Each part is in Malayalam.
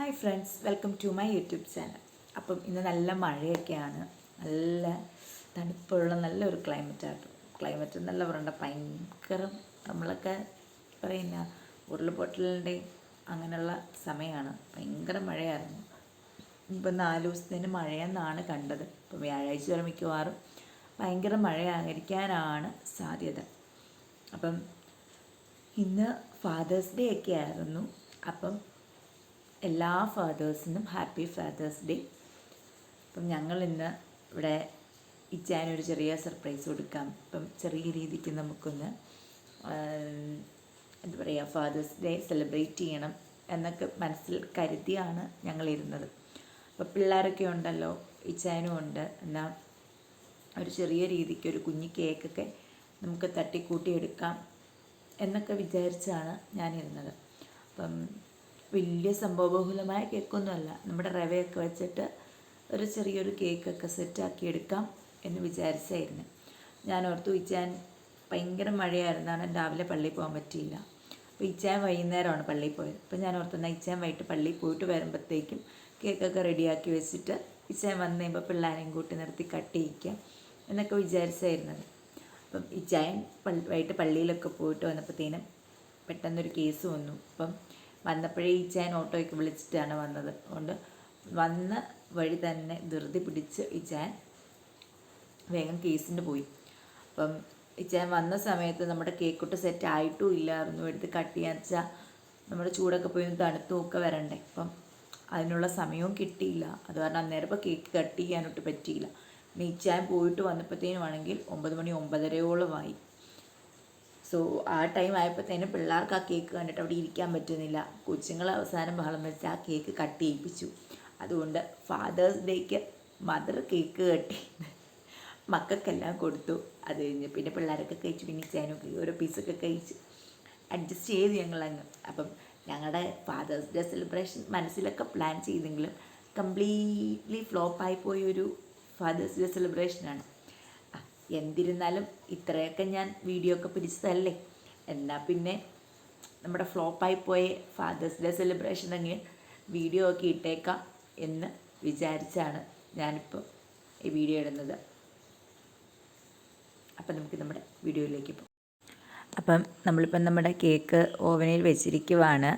Hi friends, welcome to my YouTube channel. അപ്പം ഇന്ന് നല്ല മഴയൊക്കെയാണ്, നല്ല തണുപ്പുള്ള നല്ലൊരു ക്ലൈമറ്റ് എന്നല്ല പറയണ്ട, ഭയങ്കര നമ്മളൊക്കെ പറയുന്ന ഉരുൾപൊട്ടലിൻ്റെ അങ്ങനെയുള്ള സമയമാണ്. ഭയങ്കര മഴയായിരുന്നു. ഇപ്പം 4 ദിവസത്തിന് മഴയെന്നാണ് കണ്ടത്. ഇപ്പം വ്യാഴാഴ്ച വരെ മിക്കവാറും ഭയങ്കര മഴയായിരിക്കാനാണ് സാധ്യത. അപ്പം ഇന്ന് ഫാദേഴ്സ് ഡേ ഒക്കെ ആയിരുന്നു. അപ്പം എല്ലാ ഫാദേഴ്സിനും ഹാപ്പി ഫാദേഴ്സ് ഡേ. അപ്പം ഞങ്ങൾ ഇന്ന് ഇവിടെ ഇച്ചാനൊരു ചെറിയ സർപ്രൈസ് കൊടുക്കാം. ഇപ്പം ചെറിയ രീതിക്ക് നമുക്കൊന്ന് എന്താ പറയുക, ഫാദേഴ്സ് ഡേ സെലിബ്രേറ്റ് ചെയ്യണം എന്നൊക്കെ മനസ്സിൽ കരുതിയാണ് ഞങ്ങളിരുന്നത്. അപ്പോൾ പിള്ളേരൊക്കെ ഉണ്ടല്ലോ, ഇച്ചാനും ഉണ്ട്. എന്നാൽ ഒരു ചെറിയ രീതിക്ക് ഒരു കുഞ്ഞു കേക്കൊക്കെ നമുക്ക് തട്ടിക്കൂട്ടി എടുക്കാം എന്നൊക്കെ വിചാരിച്ചാണ് ഞാനിരുന്നത്. അപ്പം വലിയ സംഭവബഹുലമായ കേക്കൊന്നുമല്ല, നമ്മുടെ റവയൊക്കെ വെച്ചിട്ട് ഒരു ചെറിയൊരു കേക്കൊക്കെ സെറ്റാക്കി എടുക്കാം എന്ന് വിചാരിച്ചായിരുന്നു. ഞാൻ ഓർത്തു, ഇച്ചാൻ ഭയങ്കര മഴയായിരുന്നാണ് രാവിലെ പള്ളിയിൽ പോകാൻ പറ്റിയില്ല. അപ്പോൾ ഇച്ചാൻ വൈകുന്നേരമാണ് പള്ളിയിൽ പോയത്. അപ്പോൾ ഞാൻ ഓർത്തുന്ന ഇച്ചാൻ വൈകിട്ട് പള്ളിയിൽ പോയിട്ട് വരുമ്പോഴത്തേക്കും കേക്കൊക്കെ റെഡിയാക്കി വെച്ചിട്ട് ഇച്ചാൻ വന്നു കഴിയുമ്പോൾ പിള്ളേരെയും കൂട്ടി നിർത്തി കട്ട് ചെയ്യിക്കാം എന്നൊക്കെ വിചാരിച്ചായിരുന്നത്. അപ്പം ഇച്ചായൻ വൈകിട്ട് പള്ളിയിലൊക്കെ പോയിട്ട് വന്നപ്പോഴത്തേനും പെട്ടെന്നൊരു കേസ് വന്നു. അപ്പം വന്നപ്പോഴേ ഇച്ചായൻ ഓട്ടോയ്ക്ക് വിളിച്ചിട്ടാണ് വന്നത്. അതുകൊണ്ട് വന്ന വഴി തന്നെ ധൃതി പിടിച്ച് ഇച്ചായൻ വേഗം കേസിന് പോയി. അപ്പം ഇച്ചായൻ വന്ന സമയത്ത് നമ്മുടെ കേക്കൊട്ട് സെറ്റ് ആയിട്ടും ഇല്ലായിരുന്നു. എടുത്ത് കട്ട് ചെയ്യാന്ന് വെച്ചാൽ നമ്മുടെ ചൂടൊക്കെ പോയി ഒന്ന് തണുത്തുമൊക്കെ വരണ്ടേ. അപ്പം അതിനുള്ള സമയവും കിട്ടിയില്ല. അത് കാരണം അന്നേരം ഇപ്പോൾ കേക്ക് കട്ട് ചെയ്യാനൊട്ട് പറ്റിയില്ല. പിന്നെ ഇച്ചായൻ പോയിട്ട് വന്നപ്പോഴത്തേനുമാണെങ്കിൽ 9 മണി 9:30 സോ ആ ടൈം ആയപ്പോഴത്തേനും പിള്ളേർക്ക് ആ കേക്ക് കണ്ടിട്ട് അവിടെ ഇരിക്കാൻ പറ്റുന്നില്ല. കൊച്ചുങ്ങൾ അവസാനം ബഹളം വെച്ച് ആ കേക്ക് കട്ട് ചെയ്യിപ്പിച്ചു. അതുകൊണ്ട് ഫാദേഴ്സ് ഡേക്ക് മദർ കേക്ക് കട്ട് ചെയ്ത് മക്കൾക്കെല്ലാം കൊടുത്തു. അത് കഴിഞ്ഞ് പിന്നെ പിള്ളേരൊക്കെ കഴിച്ചു. പിന്നെ ഇച്ചാനൊക്കെ ഓരോ പീസൊക്കെ കഴിച്ച് അഡ്ജസ്റ്റ് ചെയ്ത് ഞങ്ങളങ്ങ്. അപ്പം ഞങ്ങളുടെ ഫാദേഴ്സ് ഡേ സെലിബ്രേഷൻ മനസ്സിലൊക്കെ പ്ലാൻ ചെയ്തെങ്കിലും കംപ്ലീറ്റ്ലി ഫ്ലോപ്പായി പോയൊരു ഫാദേഴ്സ് ഡേ സെലിബ്രേഷനാണ്. എന്തിരുന്നാലും ഇത്രയൊക്കെ ഞാൻ വീഡിയോ ഒക്കെ പിടിച്ചതല്ലേ, എന്നാൽ പിന്നെ നമ്മുടെ ഫ്ലോപ്പായി പോയ ഫാദേഴ്സ് ഡേ സെലിബ്രേഷൻ തന്നെ വീഡിയോ ഒക്കെ ഇട്ടേക്കാം എന്ന് വിചാരിച്ചാണ് ഞാനിപ്പോൾ ഈ വീഡിയോ ഇടുന്നത്. അപ്പം നമുക്ക് നമ്മുടെ വീഡിയോയിലേക്ക് പോകാം. അപ്പം നമ്മളിപ്പം നമ്മുടെ കേക്ക് ഓവനിൽ വെച്ചിരിക്കുവാണ്.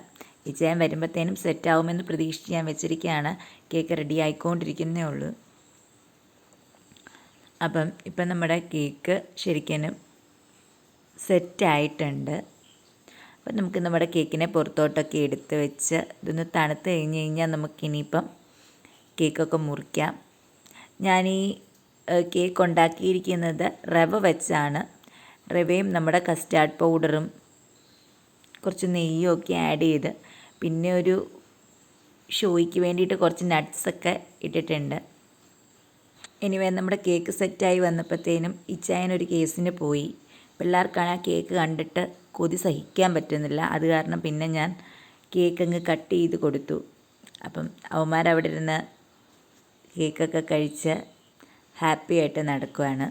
ഇച്ചാൻ വരുമ്പോഴത്തേനും സെറ്റാവുമെന്ന് പ്രതീക്ഷിച്ച് ഞാൻ വെച്ചിരിക്കുകയാണ്. കേക്ക് റെഡി ആയിക്കൊണ്ടിരിക്കുന്നേ ഉള്ളൂ. അപ്പം ഇപ്പം നമ്മുടെ കേക്ക് ശരിക്കും സെറ്റായിട്ടുണ്ട്. അപ്പം നമുക്ക് നമ്മുടെ കേക്കിനെ പുറത്തോട്ടൊക്കെ എടുത്ത് വെച്ച് ഇതൊന്ന് തണുത്ത് കഴിഞ്ഞാൽ നമുക്കിനിയിപ്പം കേക്കൊക്കെ മുറിക്കാം. ഞാൻ ഈ കേക്ക് ഉണ്ടാക്കിയിരിക്കുന്നത് റവ വെച്ചാണ്. റവയും നമ്മുടെ കസ്റ്റാർഡ് പൗഡറും കുറച്ച് നെയ്യും ഒക്കെ ആഡ് ചെയ്ത്, പിന്നെ ഒരു ഷോയ്ക്ക് വേണ്ടിയിട്ട് കുറച്ച് നട്ട്സൊക്കെ ഇട്ടിട്ടുണ്ട്. എനിവേ നമ്മുടെ കേക്ക് സെറ്റായി വന്നപ്പോഴത്തേനും ഇച്ചായനൊരു കേസിന് പോയി. പിള്ളേർക്കാണ് ആ കേക്ക് കണ്ടിട്ട് കൊതി സഹിക്കാൻ പറ്റുന്നില്ല. അത് കാരണം പിന്നെ ഞാൻ കേക്ക് അങ്ങ് കട്ട് ചെയ്ത് കൊടുത്തു. അപ്പം അവന്മാരവിടെ ഇരുന്ന് കേക്കൊക്കെ കഴിച്ച് ഹാപ്പി ആയിട്ട് നടക്കുകയാണ്.